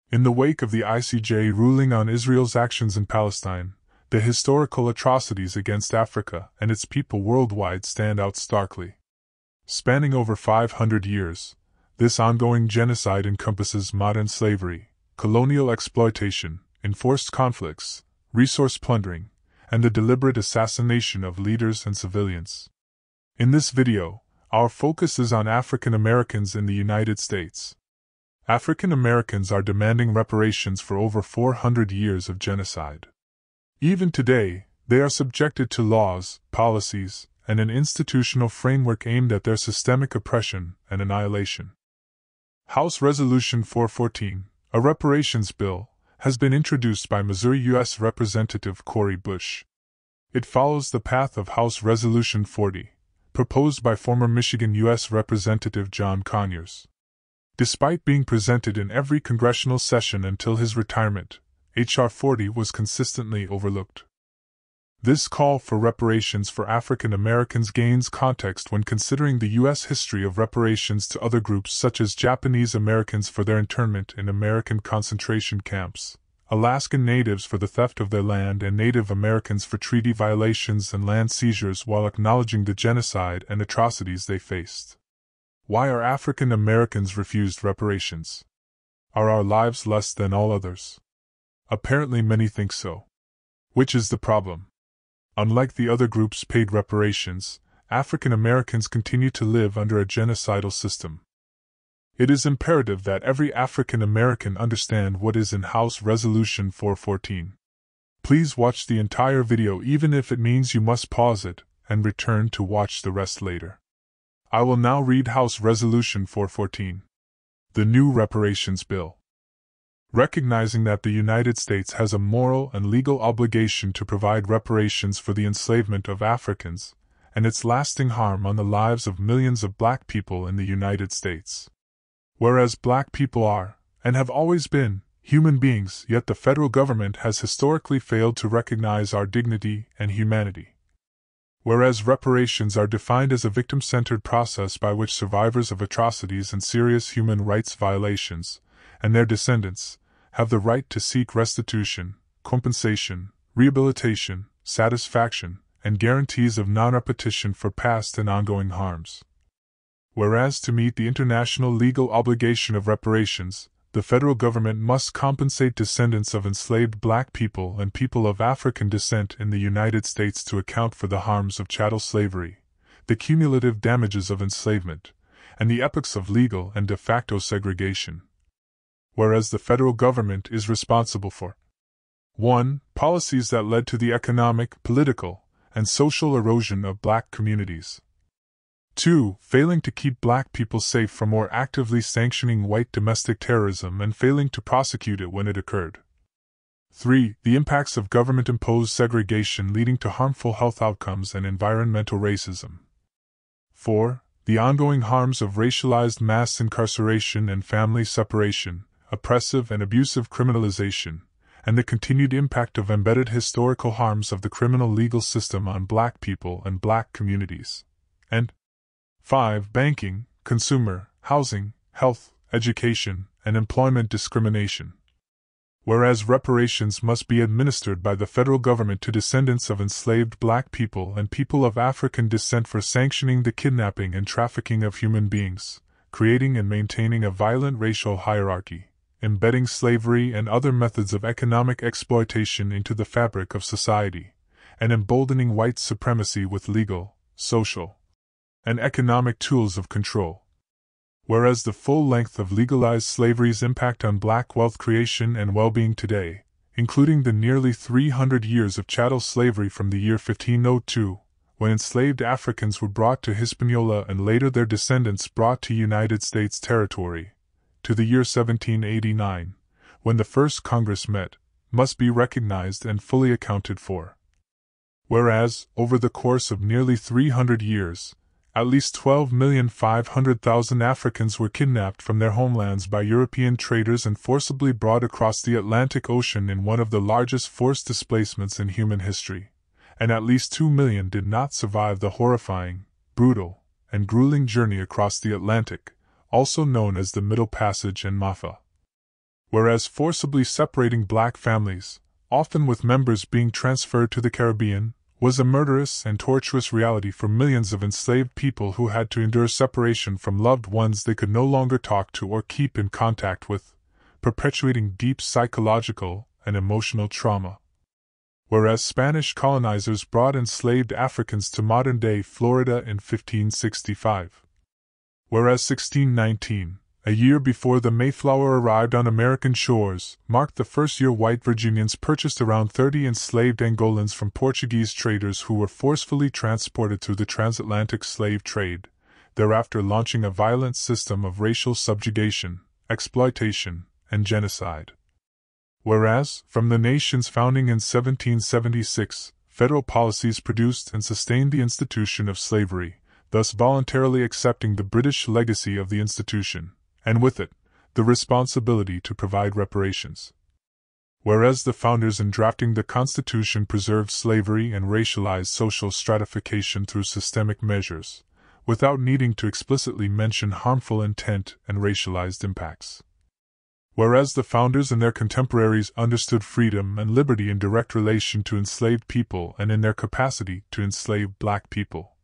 In the wake of the ICJ ruling on Israel's actions in Palestine, the historical atrocities against Africa and its people worldwide stand out starkly. Spanning over 500 years, this ongoing genocide encompasses modern slavery, colonial exploitation, enforced conflicts, resource plundering, and the deliberate assassination of leaders and civilians. In this video, our focus is on African Americans in the United States. African Americans are demanding reparations for over 400 years of genocide. Even today, they are subjected to laws, policies, and an institutional framework aimed at their systemic oppression and annihilation. House Resolution 414, a reparations bill, has been introduced by Missouri U.S. Representative Cori Bush. It follows the path of House Resolution 40, proposed by former Michigan U.S. Representative John Conyers. Despite being presented in every congressional session until his retirement, H.R. 40 was consistently overlooked. This call for reparations for African Americans gains context when considering the U.S. history of reparations to other groups such as Japanese Americans for their internment in American concentration camps, Alaskan Natives for the theft of their land, and Native Americans for treaty violations and land seizures, while acknowledging the genocide and atrocities they faced. Why are African Americans refused reparations? Are our lives less than all others? Apparently many think so. Which is the problem? Unlike the other groups paid reparations, African Americans continue to live under a genocidal system. It is imperative that every African American understand what is in House Resolution 414. Please watch the entire video even if it means you must pause it and return to watch the rest later. I will now read House Resolution 414. The new reparations bill. Recognizing that the United States has a moral and legal obligation to provide reparations for the enslavement of Africans and its lasting harm on the lives of millions of black people in the United States. Whereas black people are, and have always been, human beings, yet the federal government has historically failed to recognize our dignity and humanity. Whereas reparations are defined as a victim-centered process by which survivors of atrocities and serious human rights violations, and their descendants, have the right to seek restitution, compensation, rehabilitation, satisfaction, and guarantees of non-repetition for past and ongoing harms. Whereas to meet the international legal obligation of reparations, the federal government must compensate descendants of enslaved black people and people of African descent in the United States to account for the harms of chattel slavery, the cumulative damages of enslavement, and the epochs of legal and de facto segregation. Whereas the federal government is responsible for 1. Policies that led to the economic, political, and social erosion of black communities. 2. Failing to keep black people safe from more actively sanctioning white domestic terrorism and failing to prosecute it when it occurred. 3. The impacts of government-imposed segregation leading to harmful health outcomes and environmental racism. 4. The ongoing harms of racialized mass incarceration and family separation, oppressive and abusive criminalization, and the continued impact of embedded historical harms of the criminal legal system on black people and black communities. And 5. Banking, consumer, housing, health, education, and employment discrimination. Whereas reparations must be administered by the federal government to descendants of enslaved black people and people of African descent for sanctioning the kidnapping and trafficking of human beings, creating and maintaining a violent racial hierarchy, embedding slavery and other methods of economic exploitation into the fabric of society, and emboldening white supremacy with legal, social, and economic tools of control. Whereas the full length of legalized slavery's impact on black wealth creation and well-being today, including the nearly 300 years of chattel slavery from the year 1502, when enslaved Africans were brought to Hispaniola and later their descendants brought to United States territory, to the year 1789, when the first Congress met, must be recognized and fully accounted for. Whereas, over the course of nearly 300 years, at least 12,500,000 Africans were kidnapped from their homelands by European traders and forcibly brought across the Atlantic Ocean in one of the largest forced displacements in human history, and at least 2 million did not survive the horrifying, brutal, and grueling journey across the Atlantic, also known as the Middle Passage and Mafa. whereas forcibly separating black families, often with members being transferred to the Caribbean, was a murderous and torturous reality for millions of enslaved people who had to endure separation from loved ones they could no longer talk to or keep in contact with, perpetuating deep psychological and emotional trauma. Whereas Spanish colonizers brought enslaved Africans to modern-day Florida in 1565. Whereas 1619, a year before the Mayflower arrived on American shores, marked the first year white Virginians purchased around 30 enslaved Angolans from Portuguese traders who were forcefully transported through the transatlantic slave trade, thereafter launching a violent system of racial subjugation, exploitation, and genocide. Whereas, from the nation's founding in 1776, federal policies produced and sustained the institution of slavery, thus voluntarily accepting the British legacy of the institution, and with it, the responsibility to provide reparations. Whereas the founders in drafting the Constitution preserved slavery and racialized social stratification through systemic measures, without needing to explicitly mention harmful intent and racialized impacts. Whereas the founders and their contemporaries understood freedom and liberty in direct relation to enslaved people and in their capacity to enslave black people.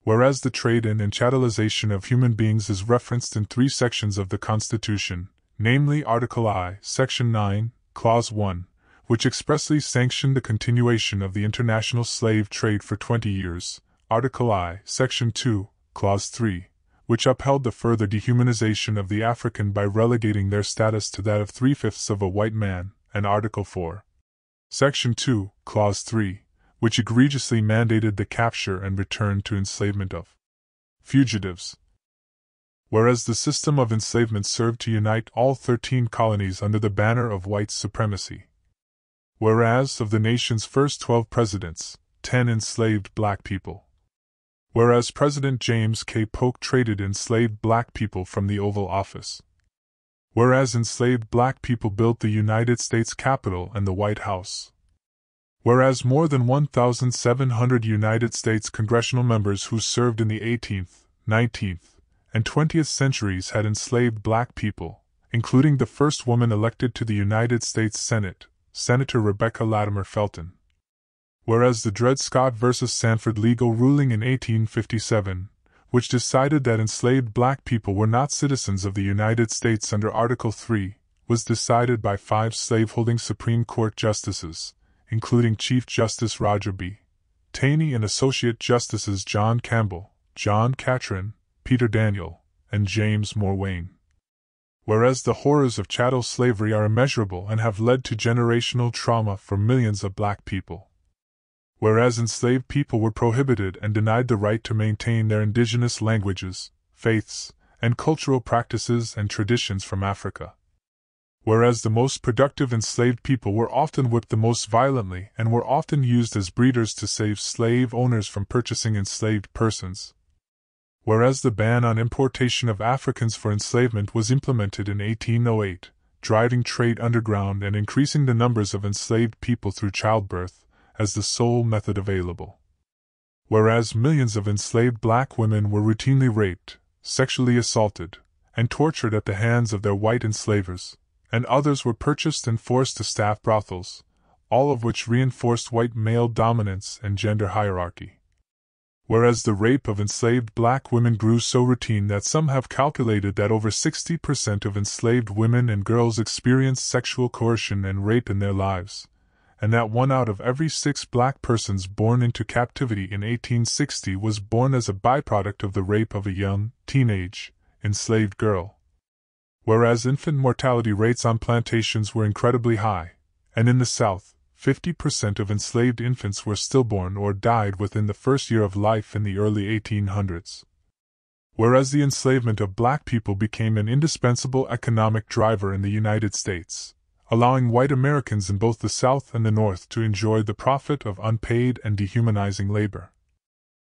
Whereas the trade in and chattelization of human beings is referenced in 3 sections of the Constitution, namely Article I, Section 9, Clause 1, which expressly sanctioned the continuation of the international slave trade for 20 years, Article I, Section 2, Clause 3, which upheld the further dehumanization of the African by relegating their status to that of 3/5 of a white man, and Article 4, Section 2, Clause 3, which egregiously mandated the capture and return to enslavement of fugitives. Whereas the system of enslavement served to unite all 13 colonies under the banner of white supremacy. Whereas of the nation's first 12 presidents, 10 enslaved black people. Whereas President James K. Polk traded enslaved black people from the Oval Office. Whereas enslaved black people built the United States Capitol and the White House. Whereas more than 1,700 United States congressional members who served in the 18th, 19th, and 20th centuries had enslaved black people, including the first woman elected to the United States Senate, Senator Rebecca Latimer Felton. Whereas the Dred Scott v. Sanford legal ruling in 1857, which decided that enslaved black people were not citizens of the United States under Article 3, was decided by 5 slaveholding Supreme Court justices, including Chief Justice Roger B. Taney and Associate Justices John Campbell, John Catron, Peter Daniel, and James Moore Wayne. Whereas the horrors of chattel slavery are immeasurable and have led to generational trauma for millions of black people. Whereas enslaved people were prohibited and denied the right to maintain their indigenous languages, faiths, and cultural practices and traditions from Africa. Whereas the most productive enslaved people were often whipped the most violently and were often used as breeders to save slave owners from purchasing enslaved persons. Whereas the ban on importation of Africans for enslavement was implemented in 1808, driving trade underground and increasing the numbers of enslaved people through childbirth, as the sole method available. Whereas millions of enslaved black women were routinely raped, sexually assaulted, and tortured at the hands of their white enslavers, and others were purchased and forced to staff brothels, all of which reinforced white male dominance and gender hierarchy. Whereas the rape of enslaved black women grew so routine that some have calculated that over 60% of enslaved women and girls experienced sexual coercion and rape in their lives, and that 1 out of every 6 black persons born into captivity in 1860 was born as a byproduct of the rape of a young, teenage, enslaved girl. Whereas infant mortality rates on plantations were incredibly high, and in the South, 50% of enslaved infants were stillborn or died within the first year of life in the early 1800s. Whereas the enslavement of black people became an indispensable economic driver in the United States, allowing white Americans in both the South and the North to enjoy the profit of unpaid and dehumanizing labor.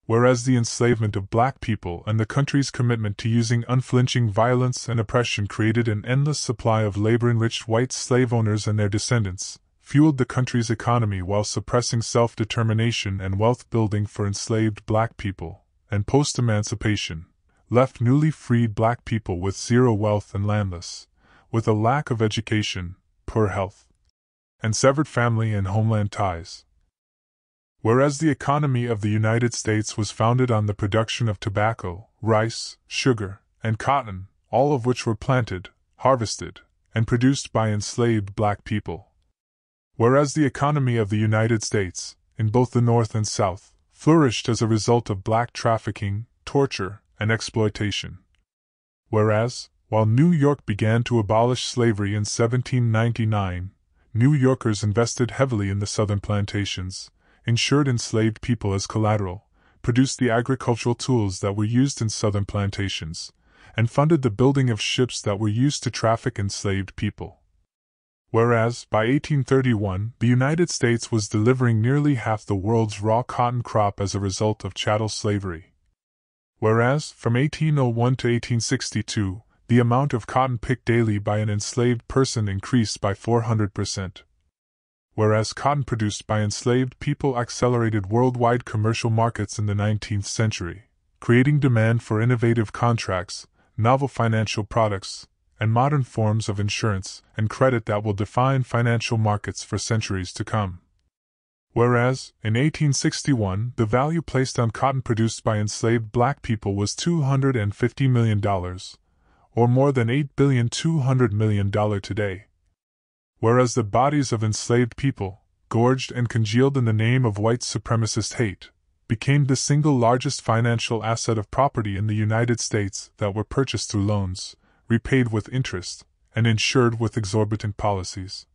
Whereas the enslavement of black people and the country's commitment to using unflinching violence and oppression created an endless supply of labor-enriched white slave owners and their descendants, fueled the country's economy while suppressing self-determination and wealth-building for enslaved black people, and post-emancipation, left newly freed black people with zero wealth and landless, with a lack of education, poor health, and severed family and homeland ties. Whereas the economy of the United States was founded on the production of tobacco, rice, sugar, and cotton, all of which were planted, harvested, and produced by enslaved black people. Whereas the economy of the United States, in both the North and South, flourished as a result of black trafficking, torture, and exploitation. Whereas, while New York began to abolish slavery in 1799, New Yorkers invested heavily in the southern plantations, insured enslaved people as collateral, produced the agricultural tools that were used in southern plantations, and funded the building of ships that were used to traffic enslaved people. Whereas, by 1831, the United States was delivering nearly half the world's raw cotton crop as a result of chattel slavery. Whereas, from 1801 to 1862, the amount of cotton picked daily by an enslaved person increased by 400%. Whereas cotton produced by enslaved people accelerated worldwide commercial markets in the 19th century, creating demand for innovative contracts, novel financial products, and modern forms of insurance and credit that will define financial markets for centuries to come. Whereas, in 1861, the value placed on cotton produced by enslaved black people was $250 million, or more than $8.2 billion today. Whereas the bodies of enslaved people, gorged and congealed in the name of white supremacist hate, became the single largest financial asset of property in the United States that were purchased through loans, repaid with interest, and insured with exorbitant policies.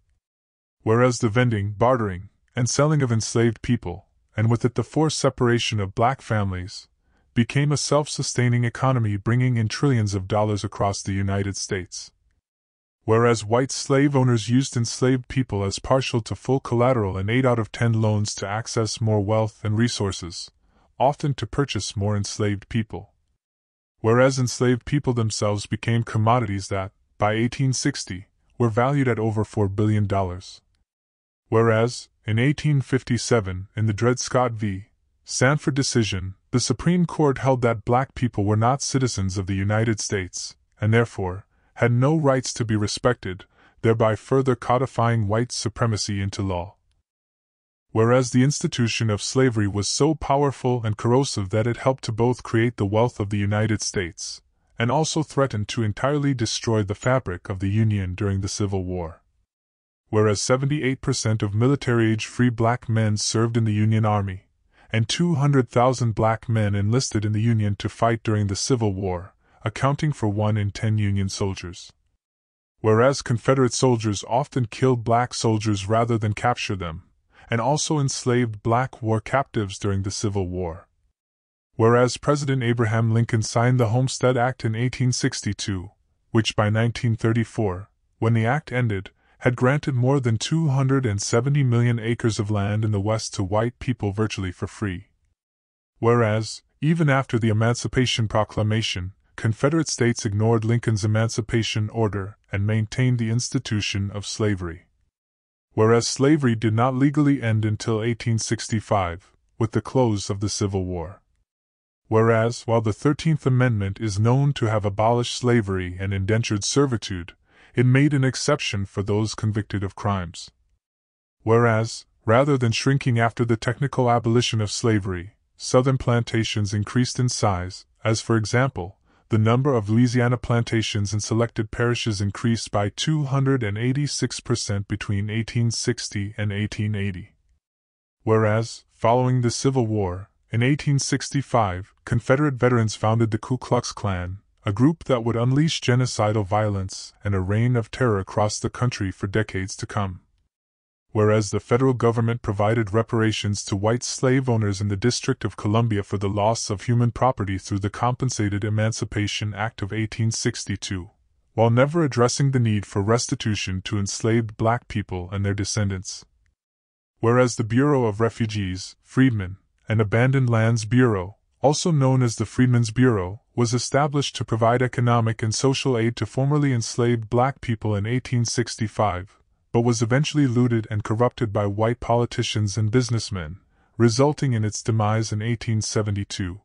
Whereas the vending, bartering, and selling of enslaved people, and with it the forced separation of black families, became a self-sustaining economy bringing in trillions of dollars across the United States. Whereas white slave owners used enslaved people as partial to full collateral in 8 out of 10 loans to access more wealth and resources, often to purchase more enslaved people. Whereas enslaved people themselves became commodities that, by 1860, were valued at over $4 billion. Whereas, in 1857, in the Dred Scott v. Sanford decision, the Supreme Court held that black people were not citizens of the United States, and therefore, had no rights to be respected, thereby further codifying white supremacy into law. Whereas the institution of slavery was so powerful and corrosive that it helped to both create the wealth of the United States, and also threatened to entirely destroy the fabric of the Union during the Civil War. Whereas 78% of military-age free black men served in the Union Army, and 200,000 black men enlisted in the Union to fight during the Civil War, accounting for 1 in 10 Union soldiers. Whereas Confederate soldiers often killed black soldiers rather than capture them, and also enslaved black war captives during the Civil War. Whereas President Abraham Lincoln signed the Homestead Act in 1862, which by 1934, when the act ended, had granted more than 270 million acres of land in the West to white people virtually for free. Whereas, even after the Emancipation Proclamation, Confederate states ignored Lincoln's emancipation order and maintained the institution of slavery. Whereas slavery did not legally end until 1865, with the close of the Civil War. Whereas, while the 13th Amendment is known to have abolished slavery and indentured servitude, it made an exception for those convicted of crimes. Whereas, rather than shrinking after the technical abolition of slavery, southern plantations increased in size, as for example, the number of Louisiana plantations in selected parishes increased by 286% between 1860 and 1880. Whereas, following the Civil War, in 1865, Confederate veterans founded the Ku Klux Klan, a group that would unleash genocidal violence and a reign of terror across the country for decades to come. Whereas the federal government provided reparations to white slave owners in the District of Columbia for the loss of human property through the Compensated Emancipation Act of 1862, while never addressing the need for restitution to enslaved black people and their descendants. Whereas the Bureau of Refugees, Freedmen, and Abandoned Lands Bureau, also known as the Freedmen's Bureau, was established to provide economic and social aid to formerly enslaved black people in 1865, but was eventually looted and corrupted by white politicians and businessmen, resulting in its demise in 1872.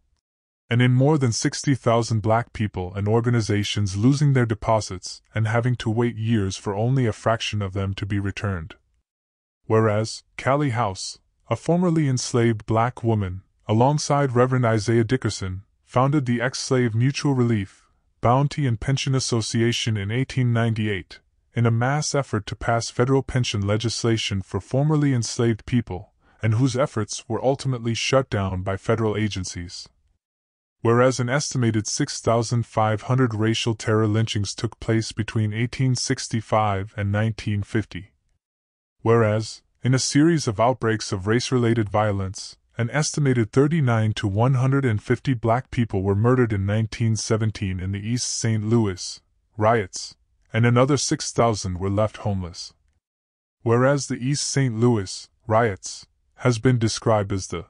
and in more than 60,000 black people and organizations losing their deposits and having to wait years for only a fraction of them to be returned. Whereas, Callie House, a formerly enslaved black woman, alongside Reverend Isaiah Dickerson, founded the Ex-Slave Mutual Relief, Bounty and Pension Association in 1898, in a mass effort to pass federal pension legislation for formerly enslaved people, and whose efforts were ultimately shut down by federal agencies. Whereas an estimated 6,500 racial terror lynchings took place between 1865 and 1950. Whereas, in a series of outbreaks of race-related violence, an estimated 39 to 150 black people were murdered in 1917 in the East St. Louis riots, and another 6,000 were left homeless. Whereas the East St. Louis riots has been described as the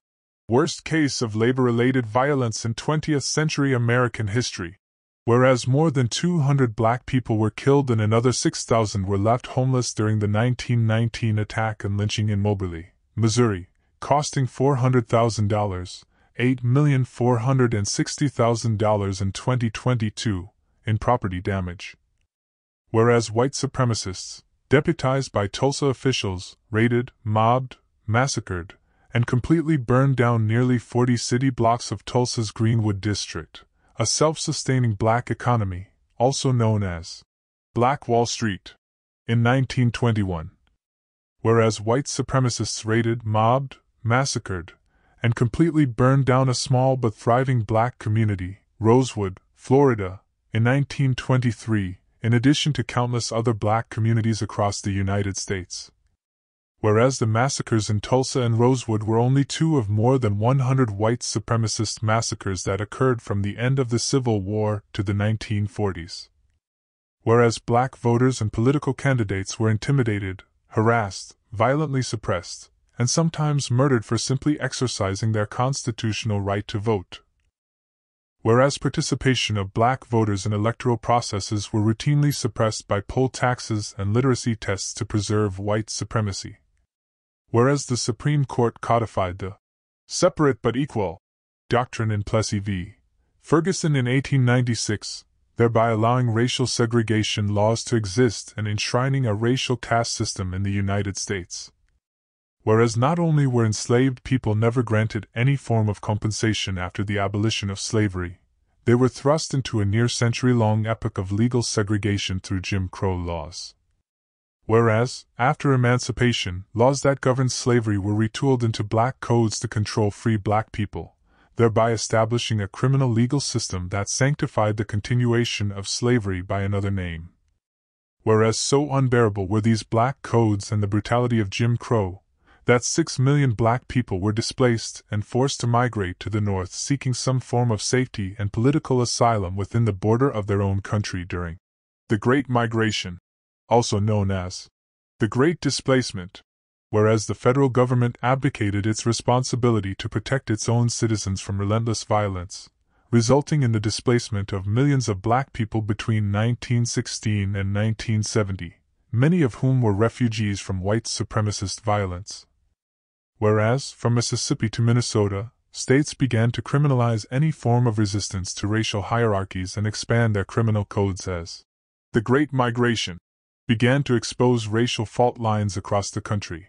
worst case of labor-related violence in 20th century American history, whereas more than 200 black people were killed and another 6,000 were left homeless during the 1919 attack and lynching in Moberly, Missouri, costing $400,000, $8,460,000 in 2022, in property damage. Whereas white supremacists, deputized by Tulsa officials, raided, mobbed, massacred, and completely burned down nearly 40 city blocks of Tulsa's Greenwood district, a self-sustaining black economy, also known as Black Wall Street, in 1921. Whereas white supremacists raided, mobbed, massacred, and completely burned down a small but thriving black community, Rosewood, Florida, in 1923, in addition to countless other black communities across the United States. Whereas the massacres in Tulsa and Rosewood were only two of more than 100 white supremacist massacres that occurred from the end of the Civil War to the 1940s. Whereas black voters and political candidates were intimidated, harassed, violently suppressed, and sometimes murdered for simply exercising their constitutional right to vote. Whereas participation of black voters in electoral processes were routinely suppressed by poll taxes and literacy tests to preserve white supremacy. Whereas the Supreme Court codified the separate but equal doctrine in Plessy v. Ferguson in 1896, thereby allowing racial segregation laws to exist and enshrining a racial caste system in the United States. Whereas not only were enslaved people never granted any form of compensation after the abolition of slavery, they were thrust into a near-century-long epoch of legal segregation through Jim Crow laws. Whereas, after emancipation, laws that governed slavery were retooled into black codes to control free black people, thereby establishing a criminal legal system that sanctified the continuation of slavery by another name. Whereas so unbearable were these black codes and the brutality of Jim Crow, that 6 million black people were displaced and forced to migrate to the North seeking some form of safety and political asylum within the border of their own country during the Great Migration, also known as the Great Displacement, whereas the federal government abdicated its responsibility to protect its own citizens from relentless violence, resulting in the displacement of millions of black people between 1916 and 1970, many of whom were refugees from white supremacist violence. Whereas, from Mississippi to Minnesota, states began to criminalize any form of resistance to racial hierarchies and expand their criminal codes as the Great Migration began to expose racial fault lines across the country.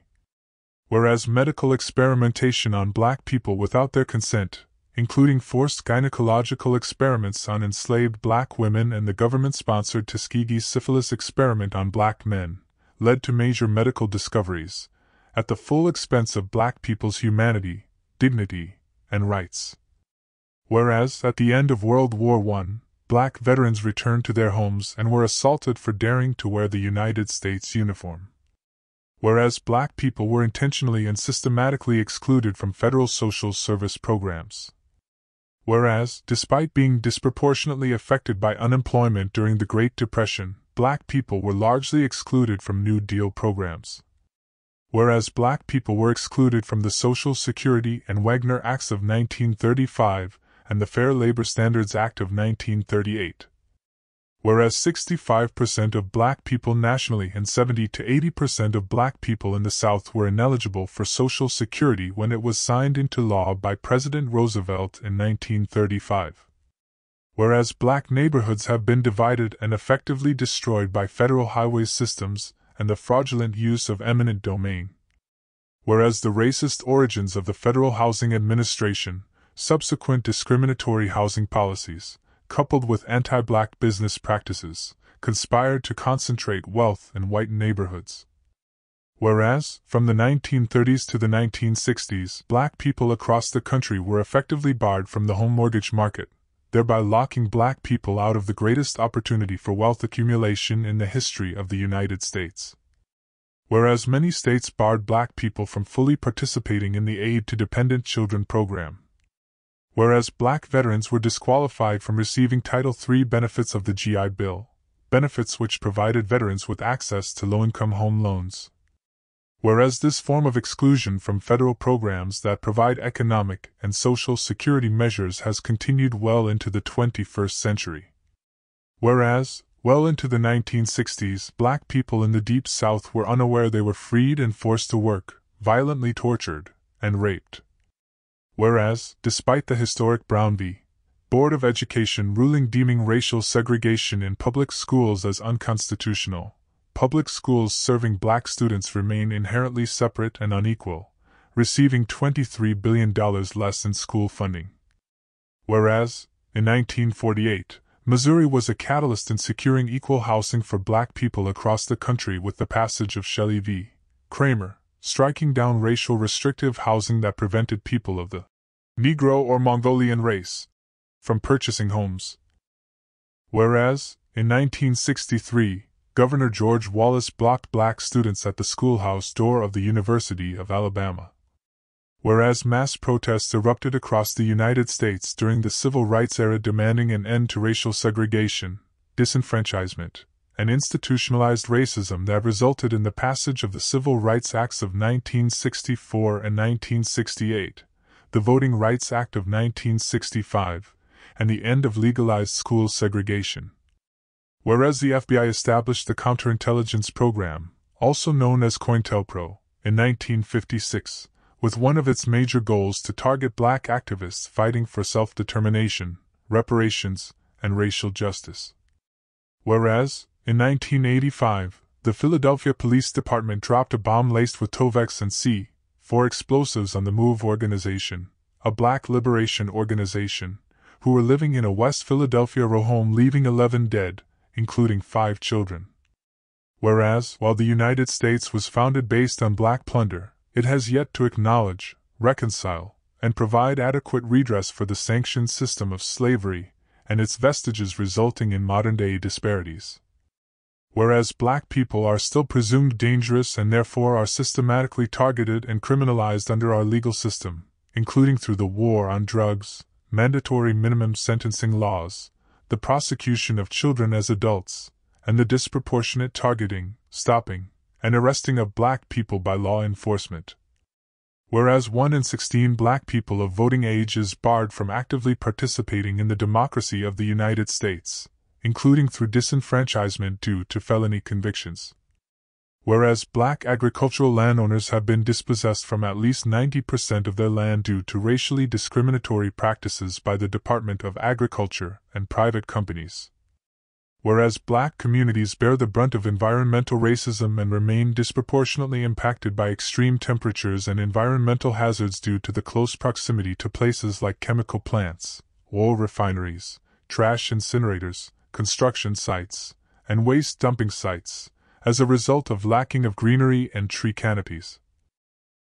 Whereas medical experimentation on black people without their consent, including forced gynecological experiments on enslaved black women and the government-sponsored Tuskegee syphilis experiment on black men, led to major medical discoveries, at the full expense of black people's humanity, dignity, and rights. Whereas, at the end of World War I, black veterans returned to their homes and were assaulted for daring to wear the United States uniform. Whereas black people were intentionally and systematically excluded from federal social service programs. Whereas, despite being disproportionately affected by unemployment during the Great Depression, black people were largely excluded from New Deal programs. Whereas black people were excluded from the Social Security and Wagner Acts of 1935 and the Fair Labor Standards Act of 1938. Whereas 65% of black people nationally and 70 to 80% of black people in the South were ineligible for Social Security when it was signed into law by President Roosevelt in 1935. Whereas black neighborhoods have been divided and effectively destroyed by federal highway systems and the fraudulent use of eminent domain. Whereas the racist origins of the Federal Housing Administration, subsequent discriminatory housing policies, coupled with anti-black business practices, conspired to concentrate wealth in white neighborhoods. Whereas, from the 1930s to the 1960s, black people across the country were effectively barred from the home mortgage market, thereby locking black people out of the greatest opportunity for wealth accumulation in the history of the United States. Whereas many states barred black people from fully participating in the Aid to Dependent Children program. Whereas black veterans were disqualified from receiving Title III benefits of the GI Bill, benefits which provided veterans with access to low-income home loans. Whereas this form of exclusion from federal programs that provide economic and social security measures has continued well into the 21st century. Whereas, well into the 1960s, black people in the Deep South were unaware they were freed and forced to work, violently tortured, and raped. Whereas, despite the historic Brown v. Board of Education ruling deeming racial segregation in public schools as unconstitutional, public schools serving black students remain inherently separate and unequal, receiving $23 billion less in school funding. Whereas, in 1948, Missouri was a catalyst in securing equal housing for black people across the country with the passage of Shelley v. Kramer, striking down racial restrictive housing that prevented people of the Negro or Mongolian race from purchasing homes. Whereas, in 1963, Governor George Wallace blocked black students at the schoolhouse door of the University of Alabama. Whereas mass protests erupted across the United States during the Civil Rights era demanding an end to racial segregation, disenfranchisement, and institutionalized racism that resulted in the passage of the Civil Rights Acts of 1964 and 1968, the Voting Rights Act of 1965, and the end of legalized school segregation. Whereas the FBI established the Counterintelligence Program, also known as COINTELPRO, in 1956, with one of its major goals to target black activists fighting for self-determination, reparations, and racial justice. Whereas, in 1985, the Philadelphia Police Department dropped a bomb laced with Tovex and C-4 explosives on the MOVE organization, a black liberation organization, who were living in a West Philadelphia row home, leaving 11 dead, including 5 children. Whereas, while the United States was founded based on black plunder, it has yet to acknowledge, reconcile, and provide adequate redress for the sanctioned system of slavery and its vestiges resulting in modern-day disparities. Whereas black people are still presumed dangerous and therefore are systematically targeted and criminalized under our legal system, including through the war on drugs, mandatory minimum sentencing laws, the prosecution of children as adults, and the disproportionate targeting, stopping, and arresting of black people by law enforcement. Whereas 1 in 16 black people of voting age is barred from actively participating in the democracy of the United States, including through disenfranchisement due to felony convictions. Whereas black agricultural landowners have been dispossessed from at least 90% of their land due to racially discriminatory practices by the Department of Agriculture and private companies. Whereas black communities bear the brunt of environmental racism and remain disproportionately impacted by extreme temperatures and environmental hazards due to the close proximity to places like chemical plants, oil refineries, trash incinerators, construction sites, and waste dumping sites, as a result of lacking of greenery and tree canopies.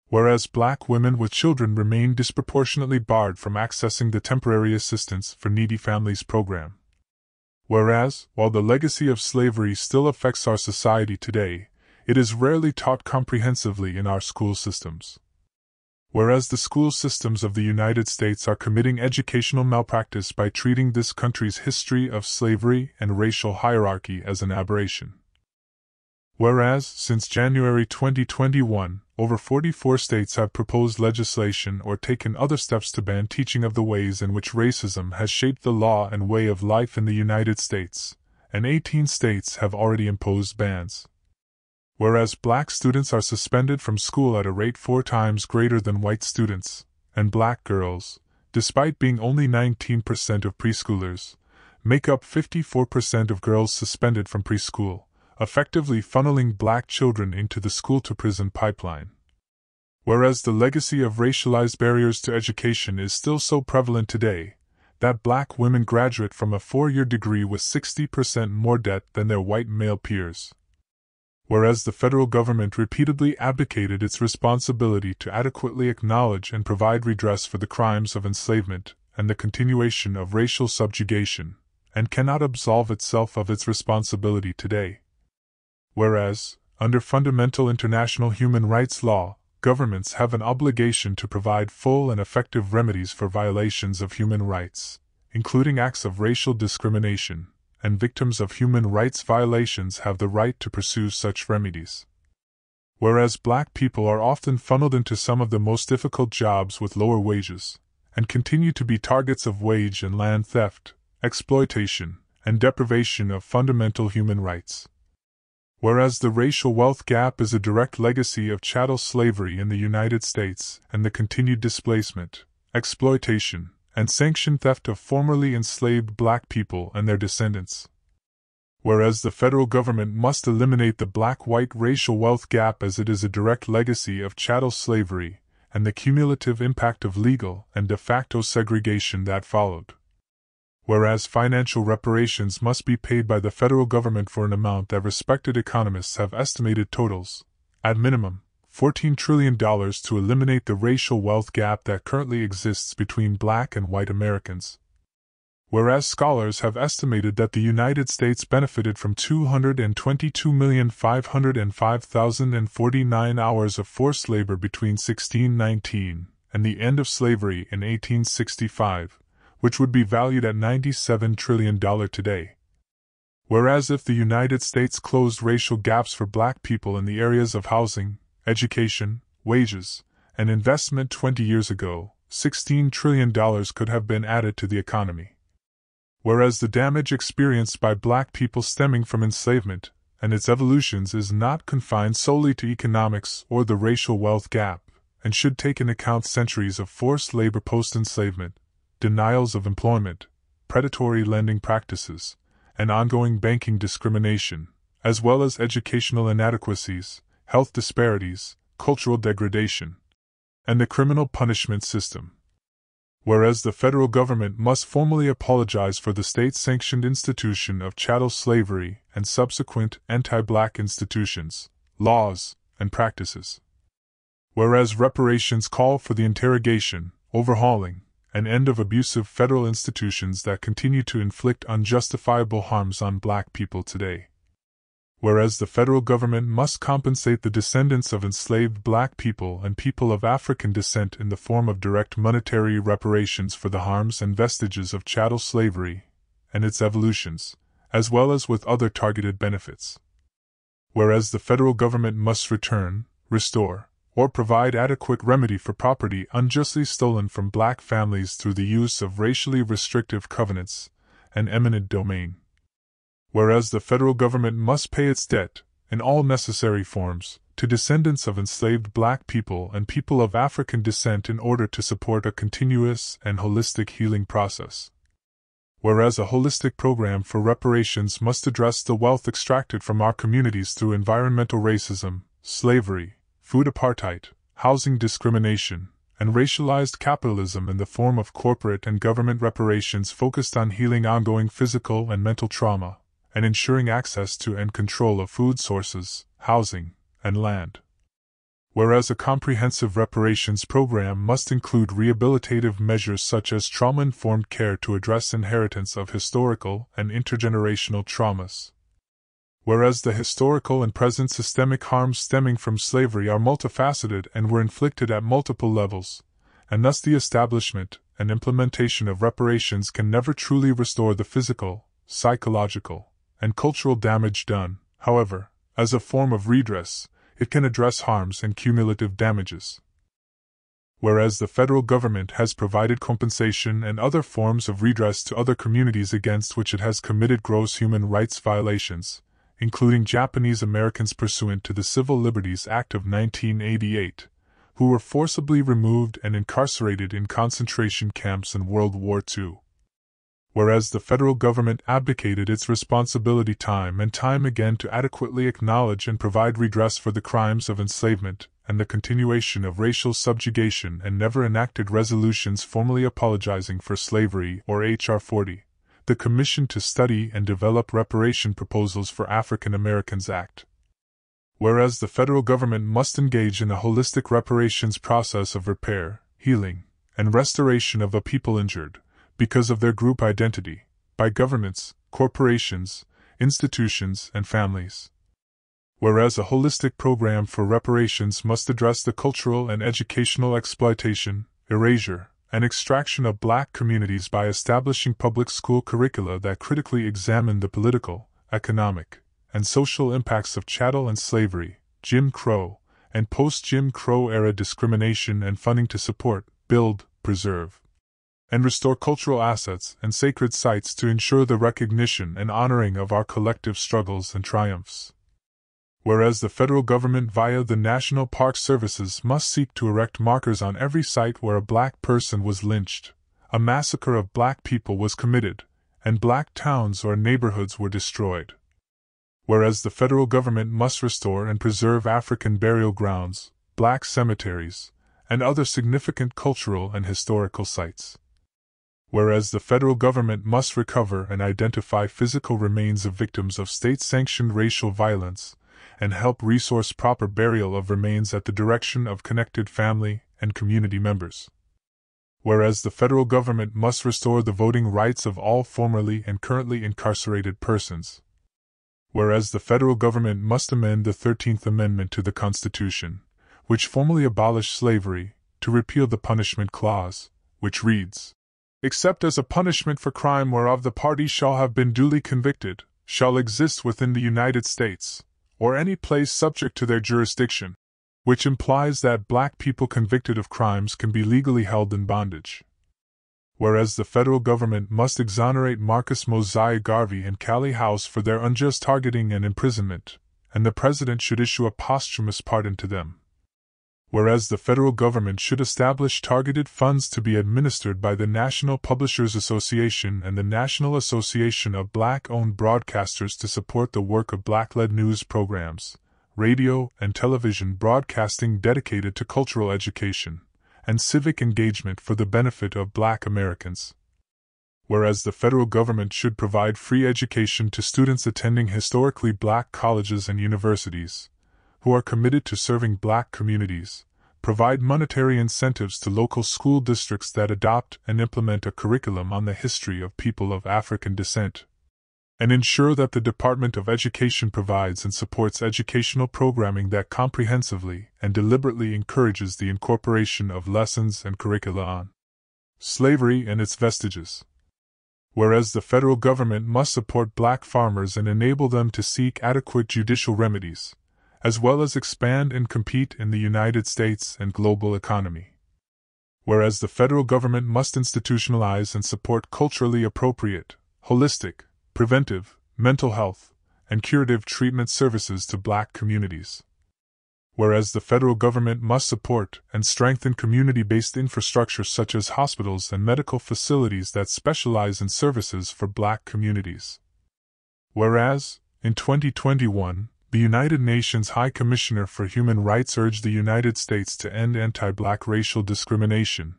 Whereas black women with children remain disproportionately barred from accessing the Temporary Assistance for Needy Families program. Whereas, while the legacy of slavery still affects our society today, it is rarely taught comprehensively in our school systems. Whereas the school systems of the United States are committing educational malpractice by treating this country's history of slavery and racial hierarchy as an aberration. Whereas, since January 2021, over 44 states have proposed legislation or taken other steps to ban teaching of the ways in which racism has shaped the law and way of life in the United States, and 18 states have already imposed bans. Whereas black students are suspended from school at a rate 4 times greater than white students, and black girls, despite being only 19% of preschoolers, make up 54% of girls suspended from preschool, effectively funneling black children into the school-to-prison pipeline. Whereas the legacy of racialized barriers to education is still so prevalent today, that black women graduate from a 4-year degree with 60% more debt than their white male peers. Whereas the federal government repeatedly abdicated its responsibility to adequately acknowledge and provide redress for the crimes of enslavement and the continuation of racial subjugation, and cannot absolve itself of its responsibility today. Whereas, under fundamental international human rights law, governments have an obligation to provide full and effective remedies for violations of human rights, including acts of racial discrimination, and victims of human rights violations have the right to pursue such remedies. Whereas black people are often funneled into some of the most difficult jobs with lower wages, and continue to be targets of wage and land theft, exploitation, and deprivation of fundamental human rights. Whereas the racial wealth gap is a direct legacy of chattel slavery in the United States and the continued displacement, exploitation, and sanctioned theft of formerly enslaved black people and their descendants. Whereas the federal government must eliminate the black-white racial wealth gap as it is a direct legacy of chattel slavery and the cumulative impact of legal and de facto segregation that followed. Whereas financial reparations must be paid by the federal government for an amount that respected economists have estimated totals, at minimum, $14 trillion to eliminate the racial wealth gap that currently exists between black and white Americans. Whereas scholars have estimated that the United States benefited from 222,505,049 hours of forced labor between 1619 and the end of slavery in 1865, which would be valued at $97 trillion today. Whereas if the United States closed racial gaps for black people in the areas of housing, education, wages, and investment 20 years ago, $16 trillion could have been added to the economy. Whereas the damage experienced by black people stemming from enslavement and its evolutions is not confined solely to economics or the racial wealth gap, and should take into account centuries of forced labor post-enslavement, denials of employment, predatory lending practices, and ongoing banking discrimination, as well as educational inadequacies, health disparities, cultural degradation, and the criminal punishment system. Whereas the federal government must formally apologize for the state-sanctioned institution of chattel slavery and subsequent anti-black institutions, laws, and practices. Whereas reparations call for the interrogation, overhauling, and end of abusive federal institutions that continue to inflict unjustifiable harms on black people today. Whereas the federal government must compensate the descendants of enslaved black people and people of African descent in the form of direct monetary reparations for the harms and vestiges of chattel slavery and its evolutions, as well as with other targeted benefits. Whereas the federal government must return, restore, or provide adequate remedy for property unjustly stolen from black families through the use of racially restrictive covenants and eminent domain. Whereas the federal government must pay its debt, in all necessary forms, to descendants of enslaved black people and people of African descent in order to support a continuous and holistic healing process. Whereas a holistic program for reparations must address the wealth extracted from our communities through environmental racism, slavery, food apartheid, housing discrimination, and racialized capitalism in the form of corporate and government reparations focused on healing ongoing physical and mental trauma, and ensuring access to and control of food sources, housing, and land. Whereas a comprehensive reparations program must include rehabilitative measures such as trauma-informed care to address inheritance of historical and intergenerational traumas. Whereas the historical and present systemic harms stemming from slavery are multifaceted and were inflicted at multiple levels, and thus the establishment and implementation of reparations can never truly restore the physical, psychological, and cultural damage done. However, as a form of redress, it can address harms and cumulative damages. Whereas the federal government has provided compensation and other forms of redress to other communities against which it has committed gross human rights violations, including Japanese Americans pursuant to the Civil Liberties Act of 1988, who were forcibly removed and incarcerated in concentration camps in World War II. Whereas the federal government abdicated its responsibility time and time again to adequately acknowledge and provide redress for the crimes of enslavement and the continuation of racial subjugation and never enacted resolutions formally apologizing for slavery or H.R. 40, the Commission to Study and Develop Reparation Proposals for African Americans Act. Whereas the federal government must engage in a holistic reparations process of repair, healing, and restoration of a people injured, because of their group identity, by governments, corporations, institutions, and families. Whereas a holistic program for reparations must address the cultural and educational exploitation, erasure, and extraction of black communities by establishing public school curricula that critically examine the political, economic, and social impacts of chattel and slavery, Jim Crow, and post-Jim Crow era discrimination and funding to support, build, preserve, and restore cultural assets and sacred sites to ensure the recognition and honoring of our collective struggles and triumphs. Whereas the federal government via the National Park Services must seek to erect markers on every site where a black person was lynched, a massacre of black people was committed, and black towns or neighborhoods were destroyed. Whereas the federal government must restore and preserve African burial grounds, black cemeteries, and other significant cultural and historical sites. Whereas the federal government must recover and identify physical remains of victims of state-sanctioned racial violence, and help resource proper burial of remains at the direction of connected family and community members. Whereas the federal government must restore the voting rights of all formerly and currently incarcerated persons. Whereas the federal government must amend the 13th Amendment to the Constitution, which formally abolished slavery, to repeal the Punishment Clause, which reads, "Except as a punishment for crime whereof the party shall have been duly convicted, shall exist within the United States, or any place subject to their jurisdiction," which implies that black people convicted of crimes can be legally held in bondage. Whereas the federal government must exonerate Marcus Mosiah Garvey and Callie House for their unjust targeting and imprisonment, and the president should issue a posthumous pardon to them. Whereas the federal government should establish targeted funds to be administered by the National Publishers Association and the National Association of Black-Owned Broadcasters to support the work of Black-led news programs, radio and television broadcasting dedicated to cultural education and civic engagement for the benefit of Black Americans. Whereas the federal government should provide free education to students attending historically Black colleges and universities, who are committed to serving Black communities, provide monetary incentives to local school districts that adopt and implement a curriculum on the history of people of African descent, and ensure that the Department of Education provides and supports educational programming that comprehensively and deliberately encourages the incorporation of lessons and curricula on slavery and its vestiges. Whereas the federal government must support Black farmers and enable them to seek adequate judicial remedies, as well as expand and compete in the United States and global economy. Whereas the federal government must institutionalize and support culturally appropriate, holistic, preventive, mental health, and curative treatment services to Black communities. Whereas the federal government must support and strengthen community-based infrastructure such as hospitals and medical facilities that specialize in services for Black communities. Whereas, in 2021, the United Nations High Commissioner for Human Rights urged the United States to end anti-Black racial discrimination,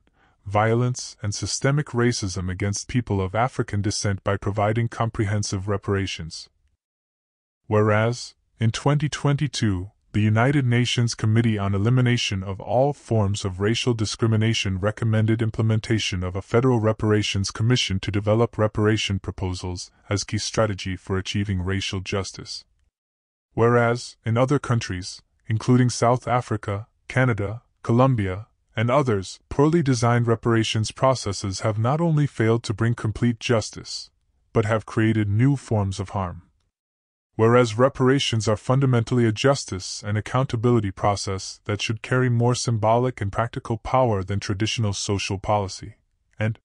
violence, and systemic racism against people of African descent by providing comprehensive reparations. Whereas, in 2022, the United Nations Committee on Elimination of All Forms of Racial Discrimination recommended implementation of a federal reparations commission to develop reparation proposals as key strategy for achieving racial justice. Whereas, in other countries, including South Africa, Canada, Colombia, and others, poorly designed reparations processes have not only failed to bring complete justice, but have created new forms of harm. Whereas reparations are fundamentally a justice and accountability process that should carry more symbolic and practical power than traditional social policy. And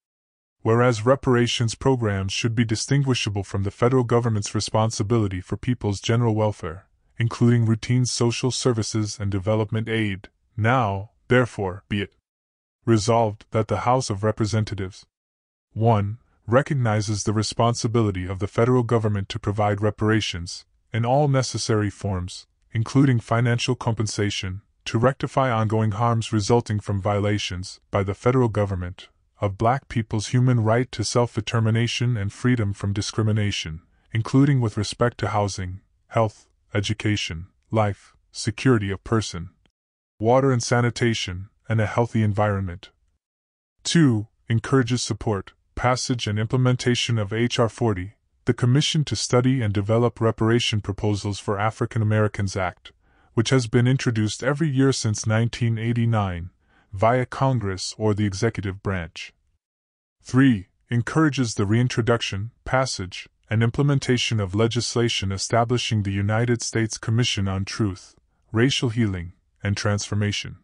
whereas reparations programs should be distinguishable from the federal government's responsibility for people's general welfare, including routine social services and development aid, now, therefore, be it resolved that the House of Representatives 1. Recognizes the responsibility of the federal government to provide reparations, in all necessary forms, including financial compensation, to rectify ongoing harms resulting from violations, by the federal government, of black people's human right to self-determination and freedom from discrimination, including with respect to housing, health, education, life, security of person, water and sanitation, and a healthy environment. 2. Encourages support, passage and implementation of H.R. 40, the Commission to Study and Develop Reparation Proposals for African Americans Act, which has been introduced every year since 1989, via Congress or the executive branch. 3. Encourages the reintroduction, passage, and implementation of legislation establishing the United States Commission on Truth, Racial Healing, and Transformation.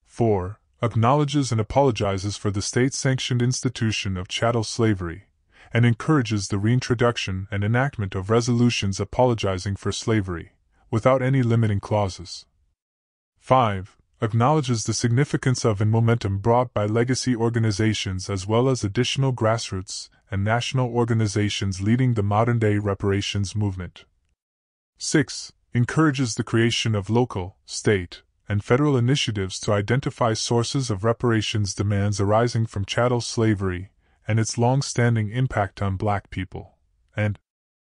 4. Acknowledges and apologizes for the state-sanctioned institution of chattel slavery, and encourages the reintroduction and enactment of resolutions apologizing for slavery, without any limiting clauses. 5. Acknowledges the significance of and momentum brought by legacy organizations as well as additional grassroots and national organizations leading the modern-day reparations movement. 6. Encourages the creation of local, state, and federal initiatives to identify sources of reparations demands arising from chattel slavery and its long-standing impact on black people. And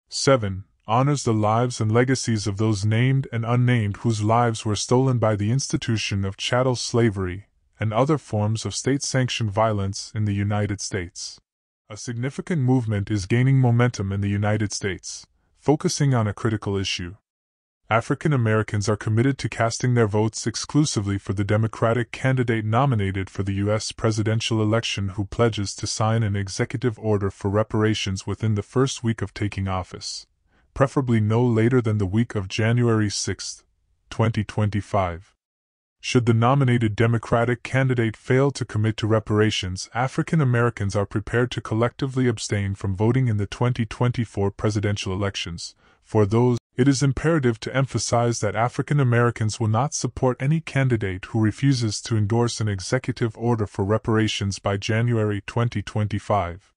7. Honors the lives and legacies of those named and unnamed whose lives were stolen by the institution of chattel slavery and other forms of state-sanctioned violence in the United States. A significant movement is gaining momentum in the United States, focusing on a critical issue. African Americans are committed to casting their votes exclusively for the Democratic candidate nominated for the U.S. presidential election who pledges to sign an executive order for reparations within the first week of taking office, preferably no later than the week of January 6, 2025. Should the nominated Democratic candidate fail to commit to reparations, African Americans are prepared to collectively abstain from voting in the 2024 presidential elections. For those, it is imperative to emphasize that African Americans will not support any candidate who refuses to endorse an executive order for reparations by January 2025.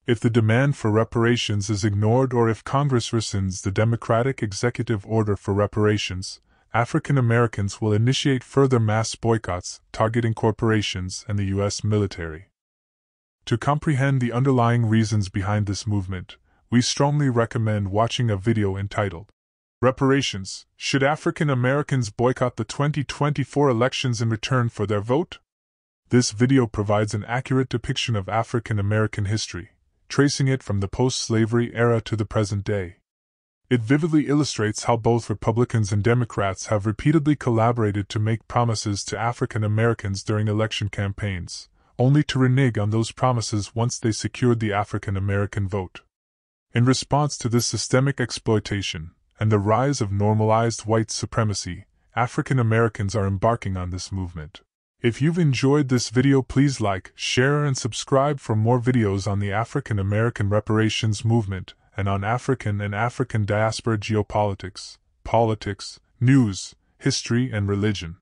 If the demand for reparations is ignored or if Congress rescinds the Democratic executive order for reparations, African Americans will initiate further mass boycotts targeting corporations and the U.S. military. To comprehend the underlying reasons behind this movement, we strongly recommend watching a video entitled, Reparations: Should African Americans Boycott the 2024 Elections in Return for Their Vote? This video provides an accurate depiction of African American history, tracing it from the post-slavery era to the present day. It vividly illustrates how both Republicans and Democrats have repeatedly collaborated to make promises to African Americans during election campaigns, only to renege on those promises once they secured the African American vote. In response to this systemic exploitation and the rise of normalized white supremacy, African Americans are embarking on this movement. If you've enjoyed this video, please like, share, and subscribe for more videos on the African American reparations movement and on African and African diaspora geopolitics, politics, news, history, and religion.